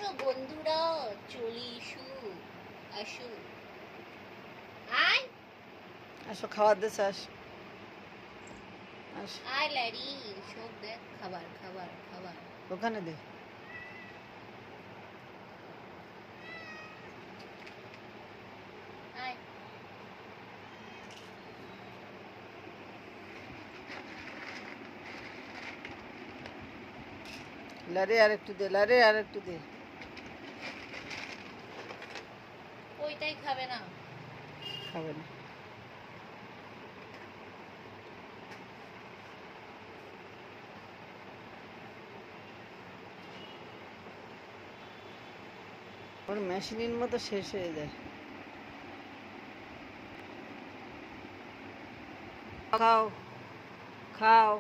এসো বন্ধুরা, চলে এসো, আসো, আয় আসো খাবার দেশে আস আস আয় ল্যারি, সব দেখ, খাবার খাবার খাবার। ওখানে দে। আয় লারে আর একটু দে, লারে আর একটু দে। ওইটাই খাবে না। খাবে না। ওর মেশিনের মতো শেষ হয়ে যায়। খাও খাও।